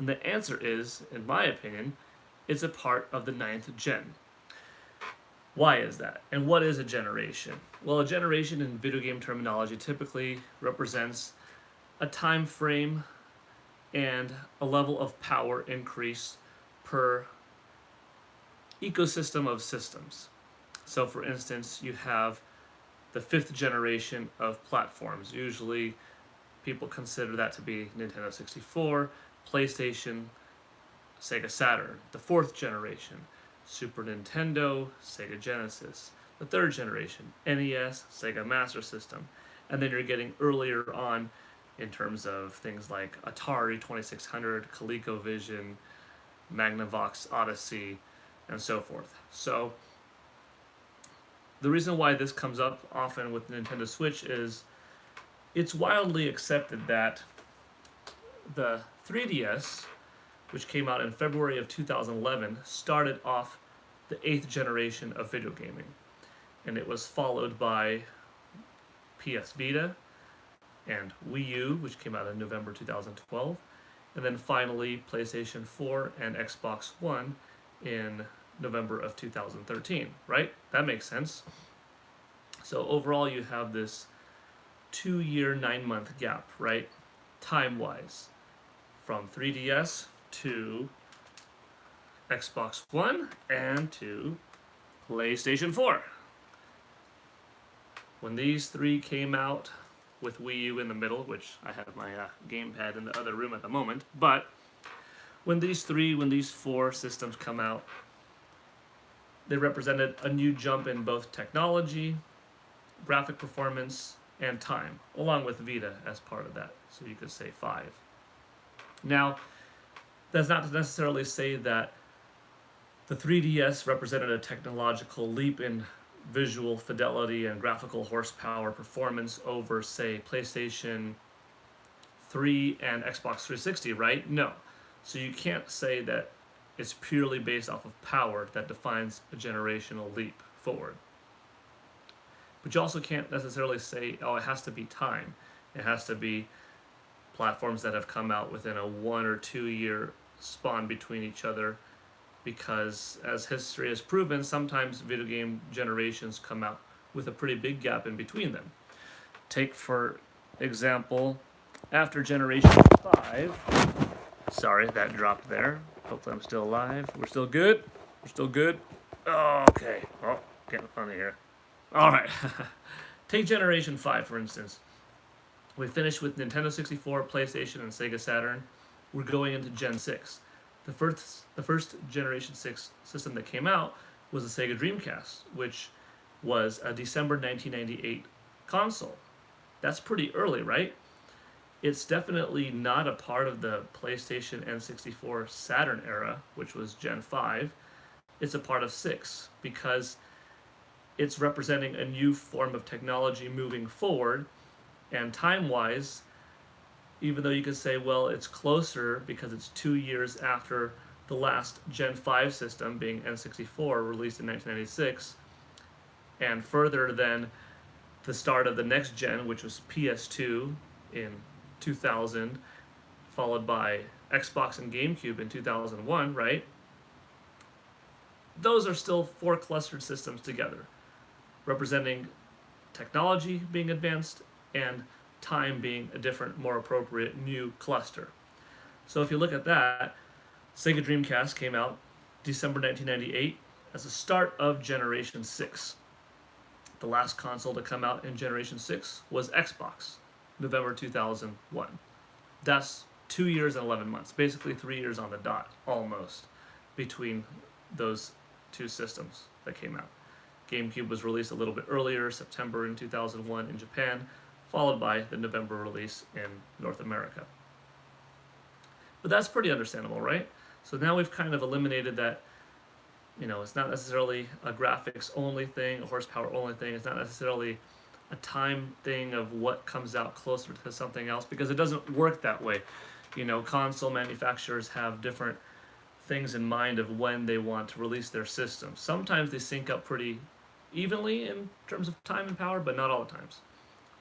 And the answer is, in my opinion, it's a part of the ninth gen. Why is that? And what is a generation? Well, a generation in video game terminology typically represents a time frame and a level of power increase per ecosystem of systems. So, for instance, you have the fifth generation of platforms. Usually, people consider that to be Nintendo 64, PlayStation, Sega Saturn. The fourth generation, Super Nintendo, Sega Genesis. The third generation, NES, Sega Master System. And then you're getting earlier on in terms of things like Atari 2600, ColecoVision, Magnavox Odyssey, and so forth. So, the reason why this comes up often with Nintendo Switch is it's widely accepted that the 3DS, which came out in February of 2011, started off the 8th generation of video gaming. And it was followed by PS Vita and Wii U, which came out in November 2012. And then finally, PlayStation 4 and Xbox One in November of 2013, right? That makes sense. So overall, you have this 2-year, 9-month gap, right? Time-wise, from 3DS to Xbox One and to PlayStation 4. When these three came out, with Wii U in the middle, which I have my gamepad in the other room at the moment, but when these four systems come out, they represented a new jump in both technology, graphic performance, and time, along with Vita as part of that. So you could say 5. Now, that's not to necessarily say that the 3DS represented a technological leap in visual fidelity and graphical horsepower performance over, say, PlayStation 3 and Xbox 360, right? No. So you can't say that it's purely based off of power that defines a generational leap forward. But you also can't necessarily say, oh, it has to be time. It has to be platforms that have come out within a 1 or 2 year span between each other, because as history has proven, sometimes video game generations come out with a pretty big gap in between them. Take, for example, after Generation 5, sorry, that dropped there. Hopefully I'm still alive. We're still good? We're still good? Okay. Oh, getting funny here. Alright. Take Generation 5, for instance. We finished with Nintendo 64, PlayStation, and Sega Saturn. We're going into Gen 6. The first Generation 6 system that came out was the Sega Dreamcast, which was a December 1998 console. That's pretty early, right? It's definitely not a part of the PlayStation N64 Saturn era, which was Gen 5. It's a part of 6 because it's representing a new form of technology moving forward, and time-wise, even though you could say, well, it's closer because it's 2 years after the last Gen 5 system, being N64, released in 1996, and further than the start of the next gen, which was PS2 in 2000, followed by Xbox and GameCube in 2001, right? Those are still 4 clustered systems together, representing technology being advanced and time being a different, more appropriate new cluster. So if you look at that, Sega Dreamcast came out December 1998 as the start of Generation 6. The last console to come out in Generation 6 was Xbox, November 2001. That's 2 years and 11 months, basically 3 years on the dot, almost, between those two systems that came out. GameCube was released a little bit earlier, September in 2001 in Japan, followed by the November release in North America. But that's pretty understandable, right? So now we've kind of eliminated that, it's not necessarily a graphics only thing, a horsepower only thing. It's not necessarily a time thing of what comes out closer to something else, because it doesn't work that way. Console manufacturers have different things in mind of when they want to release their systems. Sometimes they sync up pretty evenly in terms of time and power, but not all the times.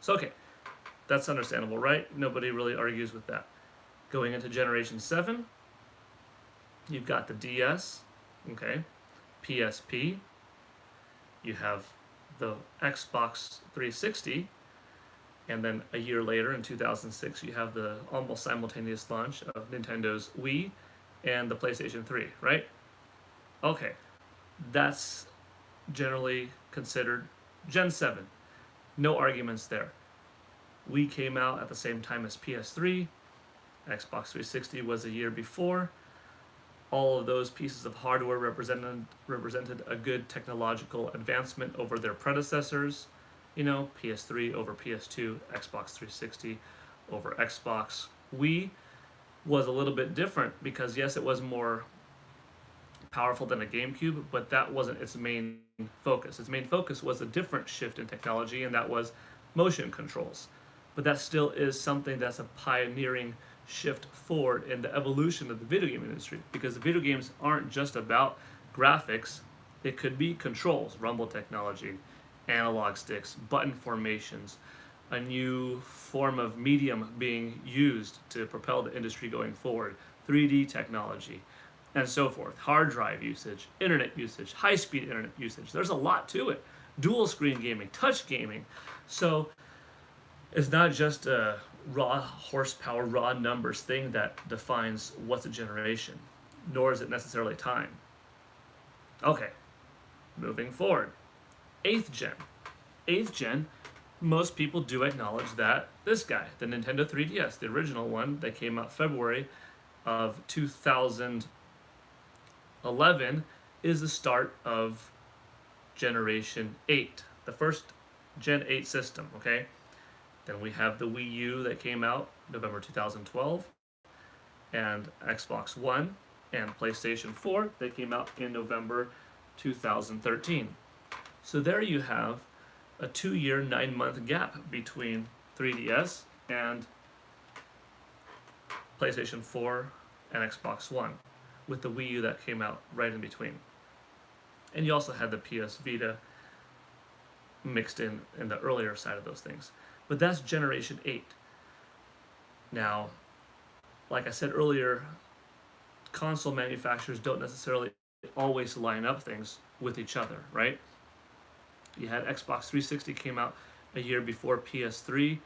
So, okay, that's understandable, right? Nobody really argues with that. Going into Generation 7, You've got the DS, okay, PSP, you have the Xbox 360, and then a year later in 2006 you have the almost simultaneous launch of Nintendo's Wii and the PlayStation 3, right? Okay, that's generally considered Gen 7. No arguments there. Wii came out at the same time as PS3. Xbox 360 was a year before. All of those pieces of hardware represented a good technological advancement over their predecessors. You know, PS3 over PS2, Xbox 360 over Xbox. Wii was a little bit different because, yes, it was more powerful than a GameCube, but that wasn't its main focus. Its main focus was a different shift in technology, and that was motion controls. But that still is something that's a pioneering shift forward in the evolution of the video game industry, because the video games aren't just about graphics. It could be controls, rumble technology, analog sticks, button formations, a new form of medium being used to propel the industry going forward, 3D technology, and so forth, hard drive usage, internet usage, high-speed internet usage. There's a lot to it. Dual screen gaming, touch gaming. So it's not just a raw horsepower, raw numbers thing that defines what's a generation, nor is it necessarily time. Okay, moving forward. 8th gen. 8th gen, most people do acknowledge that this guy, the Nintendo 3DS, the original one that came out February of 2011, is the start of Generation 8, the first Gen 8 system, okay? Then we have the Wii U that came out November 2012, and Xbox One and PlayStation 4 that came out in November 2013. So there you have a 2-year, 9-month gap between 3DS and PlayStation 4 and Xbox One, with the Wii U that came out right in between. And you also had the PS Vita mixed in the earlier side of those things. But that's Generation 8. Now, like I said earlier, console manufacturers don't necessarily always line up things with each other, right? You had Xbox 360 came out a year before PS3,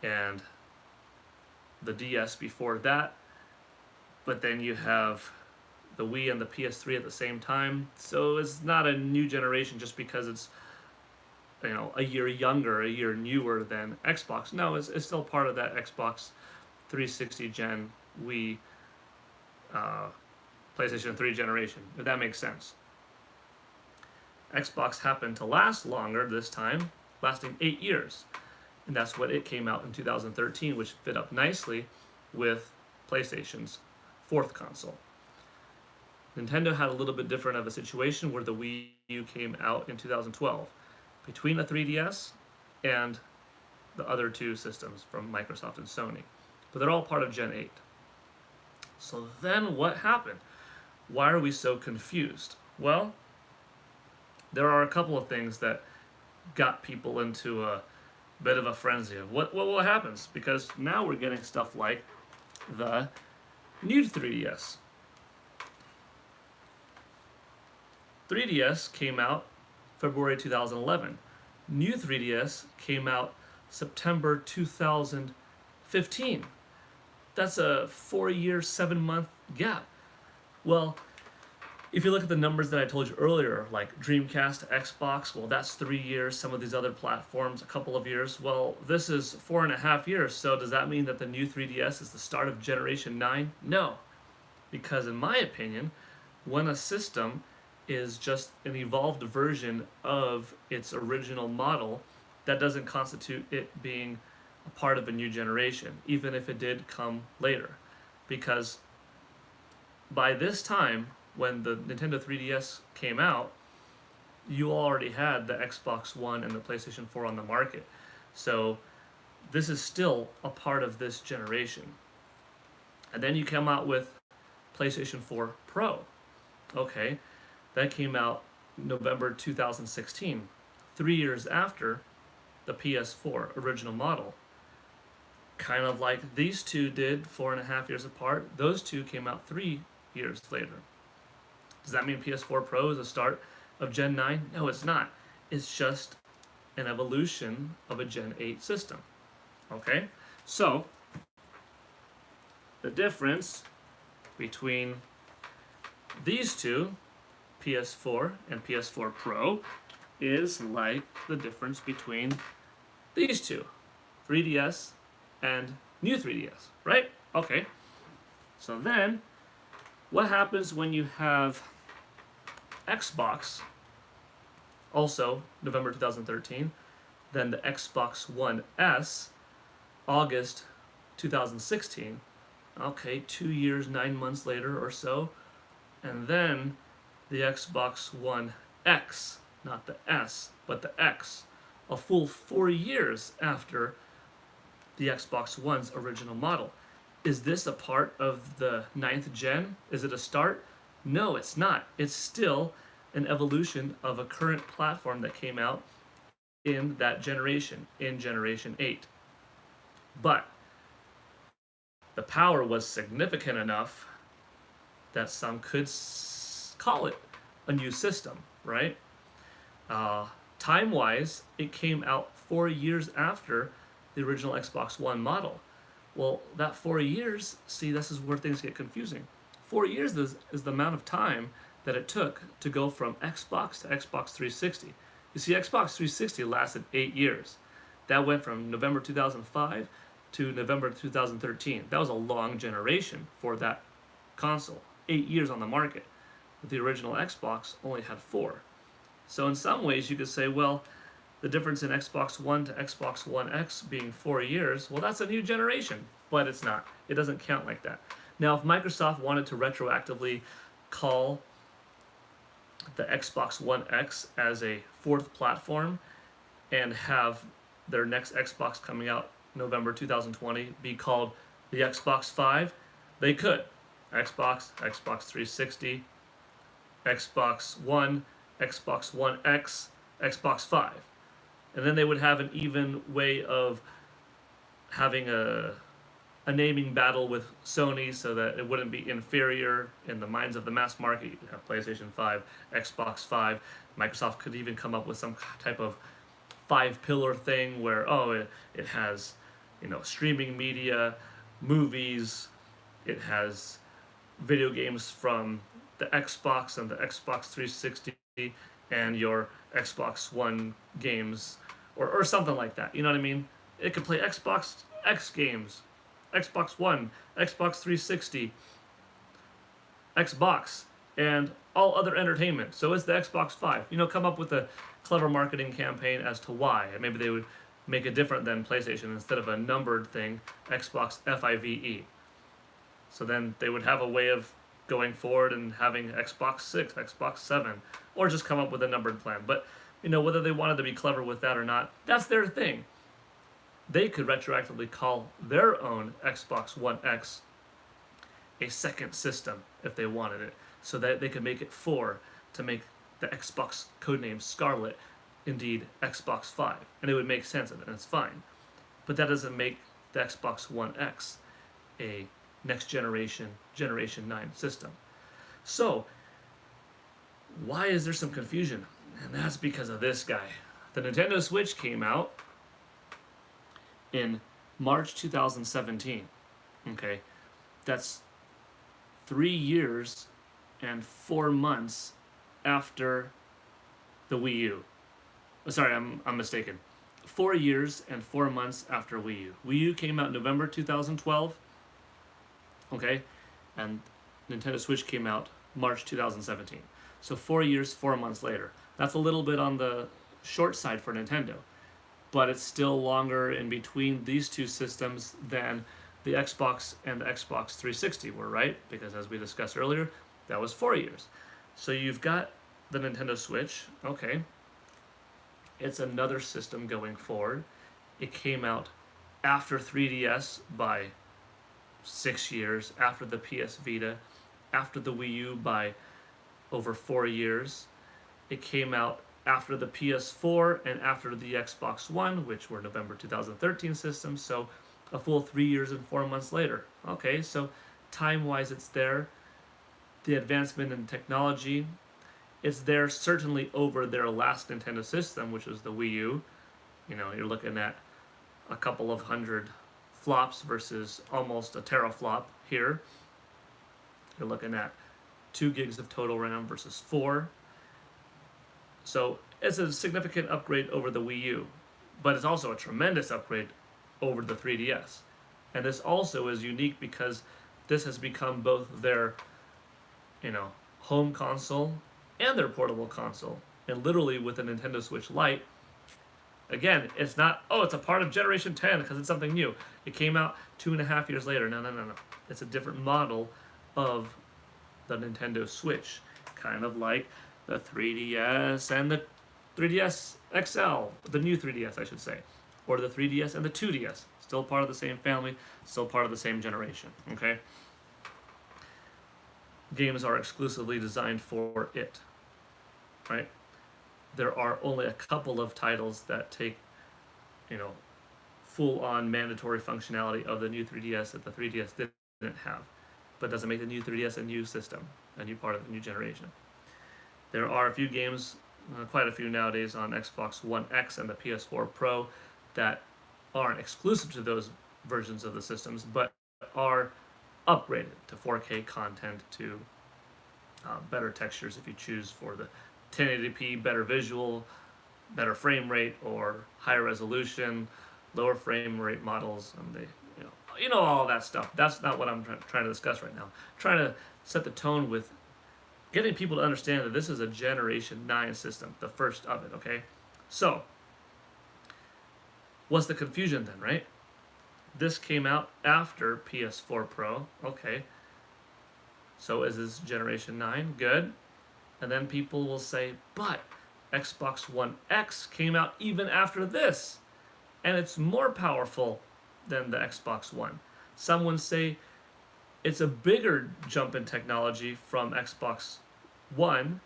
and the DS before that. But then you have the Wii and the PS3 at the same time. So it's not a new generation just because it's, you know, a year younger, a year newer than Xbox. No, it's still part of that Xbox 360 gen, Wii, PlayStation 3 generation, if that makes sense. Xbox happened to last longer this time, lasting 8 years. And that's what it came out in 2013, which fit up nicely with PlayStation's 4th console. Nintendo had a little bit different of a situation where the Wii U came out in 2012, between the 3DS and the other two systems from Microsoft and Sony. But they're all part of Gen 8. So then what happened? Why are we so confused? Well, there are a couple of things that got people into a bit of a frenzy of what happens, because now we're getting stuff like the new 3DS. 3DS came out February 2011. New 3DS came out September 2015. That's a 4-year, 7-month gap. Well, if you look at the numbers that I told you earlier, like Dreamcast, Xbox, well, that's 3 years. Some of these other platforms, a couple of years. Well, this is 4.5 years. So does that mean that the new 3DS is the start of Generation 9? No. Because in my opinion, when a system is just an evolved version of its original model, that doesn't constitute it being a part of a new generation, even if it did come later. Because by this time, when the Nintendo 3DS came out, you already had the Xbox One and the PlayStation 4 on the market. So this is still a part of this generation. And then you come out with PlayStation 4 Pro. Okay, that came out November 2016, 3 years after the PS4 original model. Kind of like these two did, 4.5 years apart. Those two came out 3 years later. Does that mean PS4 Pro is the start of Gen 9? No, it's not. It's just an evolution of a Gen 8 system. Okay? So, the difference between these two, PS4 and PS4 Pro, is like the difference between these two, 3DS and new 3DS, right? Okay. So then, what happens when you have Xbox, also November 2013, then the Xbox One S, August 2016, okay, 2 years, 9 months later or so, and then the Xbox One X, not the S, but the X, a full 4 years after the Xbox One's original model. Is this a part of the 9th gen? Is it a start? No, it's not. It's still an evolution of a current platform that came out in that generation, in Generation 8. But the power was significant enough that some could call it a new system, right? Time-wise, it came out 4 years after the original Xbox One model. Well, that 4 years, see, this is where things get confusing. 4 years is the amount of time that it took to go from Xbox to Xbox 360. You see, Xbox 360 lasted 8 years. That went from November 2005 to November 2013. That was a long generation for that console. 8 years on the market. But the original Xbox only had 4. So in some ways you could say, well, the difference in Xbox One to Xbox One X being 4 years, well, that's a new generation. But it's not. It doesn't count like that. Now, if Microsoft wanted to retroactively call the Xbox One X as a 4th platform and have their next Xbox coming out November 2020 be called the Xbox 5, they could. Xbox, Xbox 360, Xbox One, Xbox One X, Xbox 5. And then they would have an even way of having a naming battle with Sony so that it wouldn't be inferior in the minds of the mass market. You could have PlayStation 5, Xbox 5. Microsoft could even come up with some type of 5-pillar thing where, it has, streaming media, movies, it has video games from the Xbox and the Xbox 360 and your Xbox One games or something like that. You know what I mean? It could play Xbox X games, Xbox One, Xbox 360, Xbox, and all other entertainment. So it's the Xbox 5. Come up with a clever marketing campaign as to why. And maybe they would make it different than PlayStation. Instead of a numbered thing, Xbox FIVE. So then they would have a way of going forward and having Xbox 6, Xbox 7, or just come up with a numbered plan. But, whether they wanted to be clever with that or not, that's their thing. They could retroactively call their own Xbox One X a second system if they wanted it, so that they could make it 4 to make the Xbox codename Scarlet indeed Xbox 5. And it would make sense, and it's fine. But that doesn't make the Xbox One X a next generation, Generation 9 system. So, why is there some confusion? And that's because of this guy. The Nintendo Switch came out in March 2017. Okay, that's 3 years and 4 months after the Wii U. Sorry, I'm mistaken. 4 years and 4 months after Wii U. Wii U came out November 2012. Okay, and Nintendo Switch came out March 2017. So 4 years, 4 months later. That's a little bit on the short side for Nintendo, but it's still longer in between these two systems than the Xbox and the Xbox 360 were, right? Because as we discussed earlier, that was 4 years. So you've got the Nintendo Switch, okay. It's another system going forward. It came out after 3DS by 6 years, after the PS Vita, after the Wii U by over 4 years. It came out after the PS4 and after the Xbox One, which were November 2013 systems, so a full 3 years and 4 months later. Okay, so time-wise it's there. the advancement in technology. It's there certainly over their last Nintendo system, which was the Wii U. You know, you're looking at a couple of hundred flops versus almost a teraflop here. You're looking at 2 gigs of total RAM versus 4. So it's a significant upgrade over the Wii U, but it's also a tremendous upgrade over the 3DS. And this also is unique because this has become both their, home console and their portable console. And literally with the Nintendo Switch Lite, again, it's not, oh, it's a part of Generation 10 because it's something new. It came out 2.5 years later. No. It's a different model of the Nintendo Switch. Kind of like the 3DS and the 3DS XL, the new 3DS, I should say. Or the 3DS and the 2DS. Still part of the same family, still part of the same generation, okay? Games are exclusively designed for it, right? There are only a couple of titles that take, full-on mandatory functionality of the new 3DS that the 3DS didn't have, but doesn't make the new 3DS a new system, a new part of the new generation. There are a few games, quite a few nowadays, on Xbox One X and the PS4 Pro that aren't exclusive to those versions of the systems, but are upgraded to 4K content, to better textures if you choose for the 1080p, better visual, better frame rate, or higher resolution, lower frame rate models, and they, all that stuff. That's not what I'm trying to discuss right now. I'm trying to set the tone with getting people to understand that this is a Generation 9 system, the first of it, okay? So, what's the confusion then, right? This came out after PS4 Pro, okay. So is this Generation 9? Good. And then people will say, but Xbox One X came out even after this, and it's more powerful than the Xbox One. Some would say it's a bigger jump in technology from Xbox One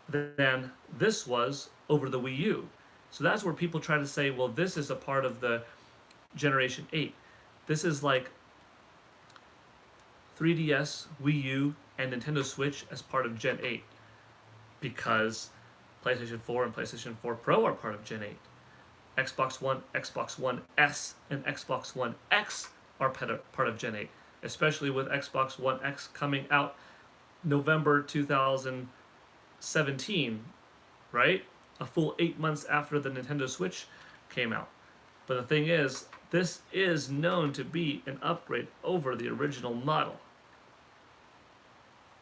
than this was over the Wii U. So that's where people try to say, well, this is a part of the Generation 8. This is like 3DS, Wii U, and Nintendo Switch as part of Gen 8, because PlayStation 4 and PlayStation 4 Pro are part of Gen 8. Xbox One, Xbox One S, and Xbox One X are part of Gen 8, especially with Xbox One X coming out November 2017, right? A full 8 months after the Nintendo Switch came out. But the thing is, this is known to be an upgrade over the original model.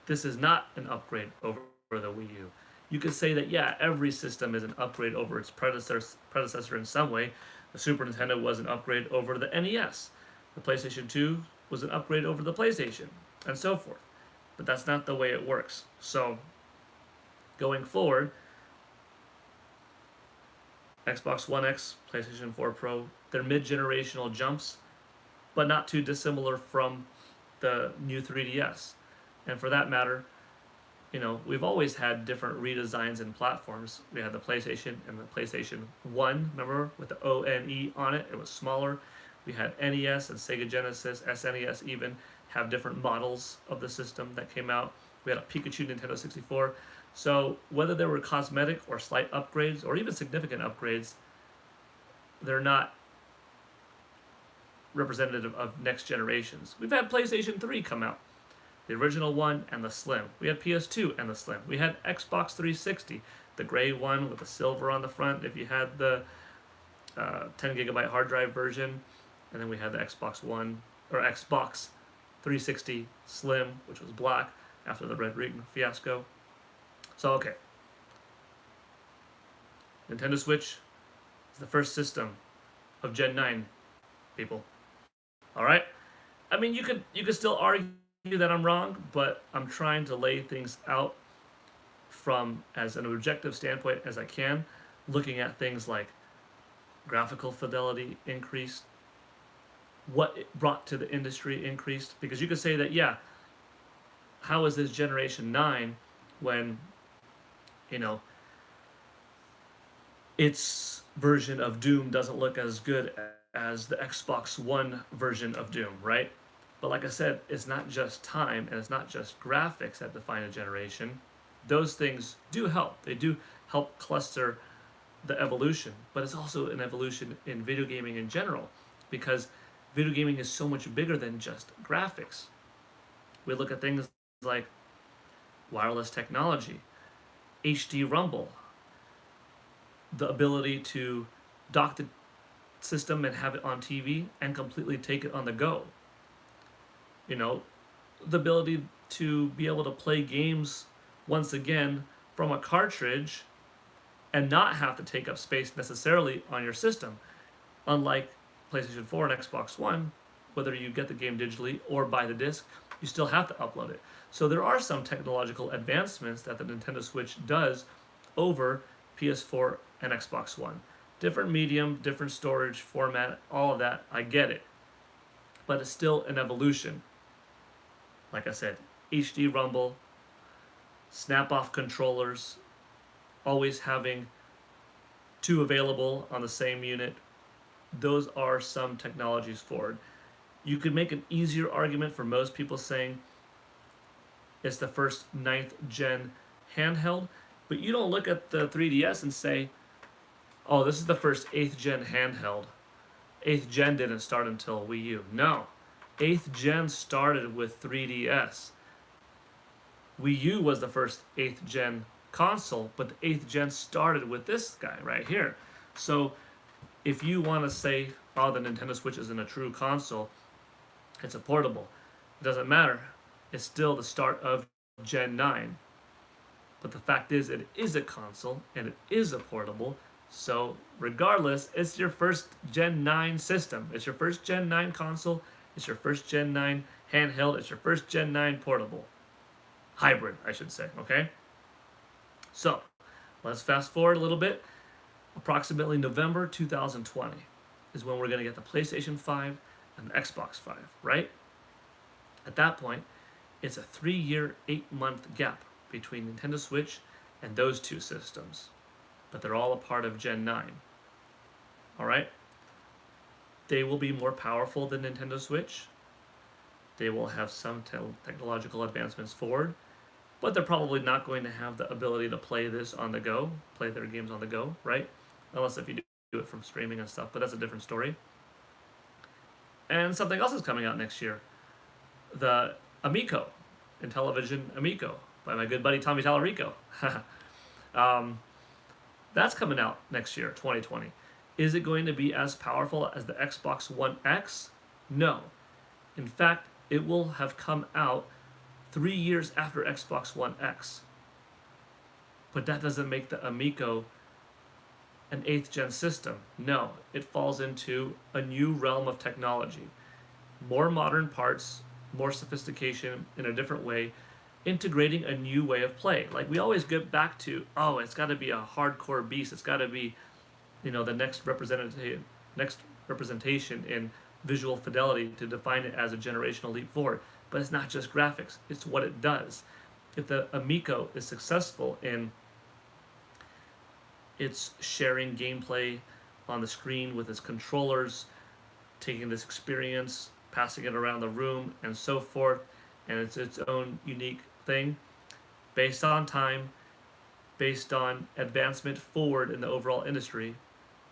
This is not an upgrade over the Wii U. You could say that, yeah, every system is an upgrade over its predecessor in some way. The Super Nintendo was an upgrade over the NES. The PlayStation 2 was an upgrade over the PlayStation, and so forth. But that's not the way it works. So, going forward, Xbox One X, PlayStation 4 Pro, they're mid-generational jumps, but not too dissimilar from the new 3DS. And for that matter, we've always had different redesigns and platforms. We had the PlayStation and the PlayStation 1, remember, with the ONE on it. It was smaller. We had NES and Sega Genesis, SNES even, have different models of the system that came out. We had a Pikachu Nintendo 64. So whether there were cosmetic or slight upgrades, or even significant upgrades, they're not representative of next generations. We've had PlayStation 3 come out, the original one and the Slim. We had PS2 and the Slim. We had Xbox 360, the gray one with the silver on the front if you had the 10 gigabyte hard drive version. And then we had the Xbox One, or Xbox 360 Slim, which was black after the Red Ring fiasco. So, okay. Nintendo Switch is the first system of Gen 9, people. Alright? I mean, you could still argue that I'm wrong, but I'm trying to lay things out from as an objective standpoint as I can, looking at things like graphical fidelity increased, what it brought to the industry increased, because you could say that, yeah, how is this Generation 9 when, its version of Doom doesn't look as good as the Xbox One version of Doom, right? But like I said, it's not just time and it's not just graphics that define a generation. Those things do help. They do help cluster the evolution, but it's also an evolution in video gaming in general because video gaming is so much bigger than just graphics. We look at things like wireless technology, HD Rumble, the ability to dock the system and have it on TV and completely take it on the go. You know, the ability to be able to play games once again from a cartridge and not have to take up space necessarily on your system. Unlike PlayStation 4 and Xbox One, whether you get the game digitally or buy the disc, you still have to upload it. So there are some technological advancements that the Nintendo Switch does over PS4 and Xbox One. Different medium, different storage format, all of that, I get it. But it's still an evolution. Like I said, HD Rumble, snap-off controllers, always having two available on the same unit. Those are some technologies forward. You could make an easier argument for most people saying it's the first 9th gen handheld, but you don't look at the 3DS and say, oh, this is the first 8th gen handheld. 8th gen didn't start until Wii U. No. 8th gen started with 3DS. Wii U was the first 8th gen console, but the 8th gen started with this guy right here. So if you want to say, oh, the Nintendo Switch isn't a true console, it's a portable. It doesn't matter. It's still the start of Gen 9. But the fact is, it is a console and it is a portable. So regardless, it's your first Gen 9 system. It's your first Gen 9 console. It's your first Gen 9 handheld. It's your first Gen 9 portable. Hybrid, I should say, okay? So, let's fast forward a little bit. Approximately November 2020 is when we're going to get the PlayStation 5 and the Xbox 5, right? At that point, it's a 3-year, 8-month gap between Nintendo Switch and those two systems. But they're all a part of Gen 9. Alright? They will be more powerful than Nintendo Switch. They will have some technological advancements forward. But they're probably not going to have the ability to play this on the go, play their games on the go, right? Unless if you do it from streaming and stuff, but that's a different story. And something else is coming out next year. The Amico, Intellivision Amico, by my good buddy Tommy Tallarico. That's coming out next year, 2020. Is it going to be as powerful as the Xbox One X? No. In fact, it will have come out 3 years after Xbox One X. But that doesn't make the Amico an 8th gen system. No, it falls into a new realm of technology. More modern parts, more sophistication in a different way, integrating a new way of play. Like we always get back to, oh, it's got to be a hardcore beast. It's got to be, the next representation in visual fidelity to define it as a generational leap forward. But it's not just graphics, it's what it does. If the Amico is successful in its sharing gameplay on the screen with its controllers, taking this experience, passing it around the room, and so forth, and it's its own unique thing, based on time, based on advancement forward in the overall industry,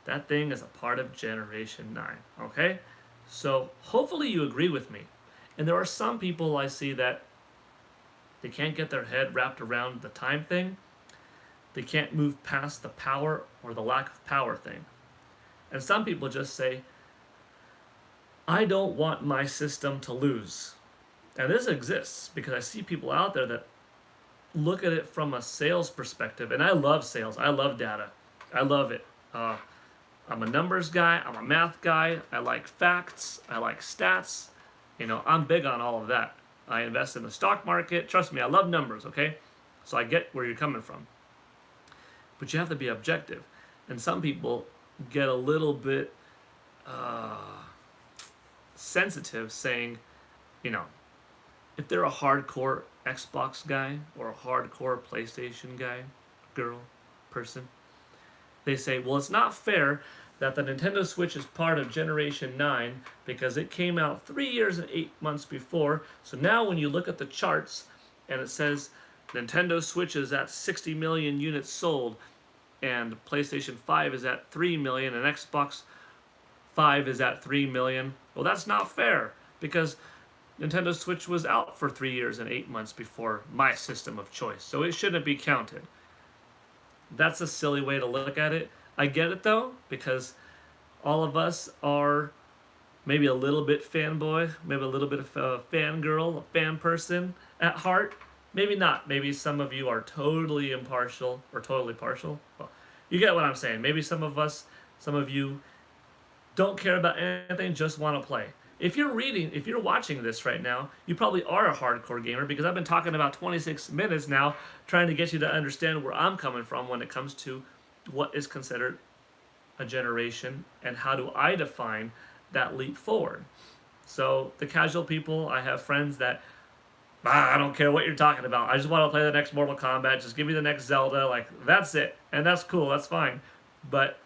that thing is a part of Generation 9, okay? So hopefully you agree with me. And there are some people I see that they can't get their head wrapped around the time thing. They can't move past the power or the lack of power thing. And some people just say, I don't want my system to lose. And this exists because I see people out there that look at it from a sales perspective. And I love sales. I love data. I love it. I'm a numbers guy. I'm a math guy. I like facts. I like stats. I'm big on all of that. I invest in the stock market. Trust me, I love numbers, okay? So I get where you're coming from. But you have to be objective. And some people get a little bit sensitive saying, if they're a hardcore Xbox guy or a hardcore PlayStation guy, girl, person, they say, well, it's not fair that the Nintendo Switch is part of Generation 9 because it came out 3 years and 8 months before. So now when you look at the charts and it says Nintendo Switch is at 60 million units sold and PlayStation 5 is at 3 million and Xbox 5 is at 3 million, well, that's not fair because Nintendo Switch was out for 3 years and 8 months before my system of choice. So it shouldn't be counted. That's a silly way to look at it. I get it though, because all of us are maybe a little bit fanboy, maybe a little bit of a fangirl, a fan person at heart. Maybe not. Maybe some of you are totally impartial or totally partial. Well, you get what I'm saying. Maybe some of you don't care about anything, just want to play. If you're watching this right now, you probably are a hardcore gamer because I've been talking about 26 minutes now trying to get you to understand where I'm coming from when it comes to what is considered a generation and how do I define that leap forward. So the casual people, I have friends that I don't care what you're talking about. I just want to play the next Mortal Kombat. Just give me the next Zelda. Like, that's it. And that's cool. That's fine. But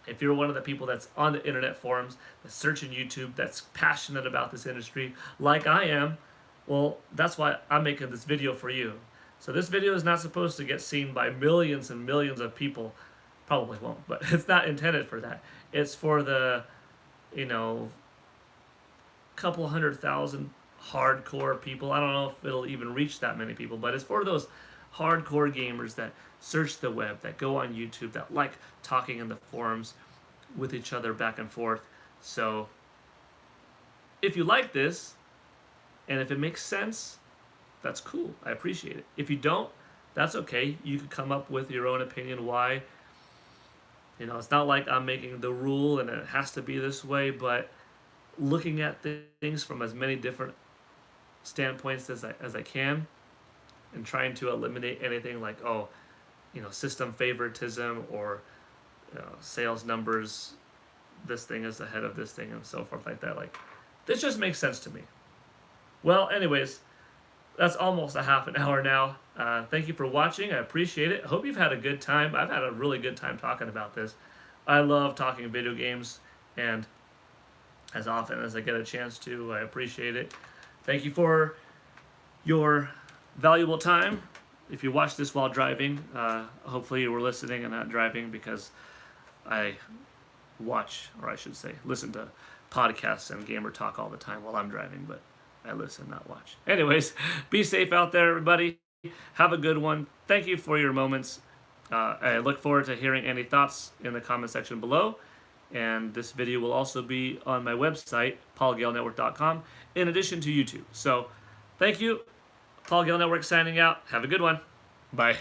if you're one of the people that's on the internet forums, that's searching YouTube, that's passionate about this industry, like I am, well, that's why I'm making this video for you. So this video is not supposed to get seen by millions and millions of people. Probably won't, but it's not intended for that. It's for the, couple 100,000 hardcore people. I don't know if it'll even reach that many people, but it's for those hardcore gamers that search the web, that go on YouTube, that like talking in the forums with each other back and forth. So if you like this, and if it makes sense, that's cool. I appreciate it. If you don't, that's okay. You can come up with your own opinion why. It's not like I'm making the rule and it has to be this way, but looking at things from as many different standpoints as I can and trying to eliminate anything like, system favoritism or sales numbers, this thing is ahead of this thing and so forth like that. Like, this just makes sense to me. Well, anyways, that's almost a half an hour now. Thank you for watching. I appreciate it. I hope you've had a good time. I've had a really good time talking about this. I love talking video games, and as often as I get a chance to, I appreciate it. Thank you for your valuable time. If you watch this while driving, hopefully you were listening and not driving, because I watch, or I should say, listen to podcasts and gamer talk all the time while I'm driving, but I listen, not watch. Anyways, be safe out there, everybody. Have a good one. Thank you for your moments. I look forward to hearing any thoughts in the comment section below. And this video will also be on my website, paulgalenetwork.com, in addition to YouTube. So, thank you. Paul Gale Network signing out. Have a good one. Bye.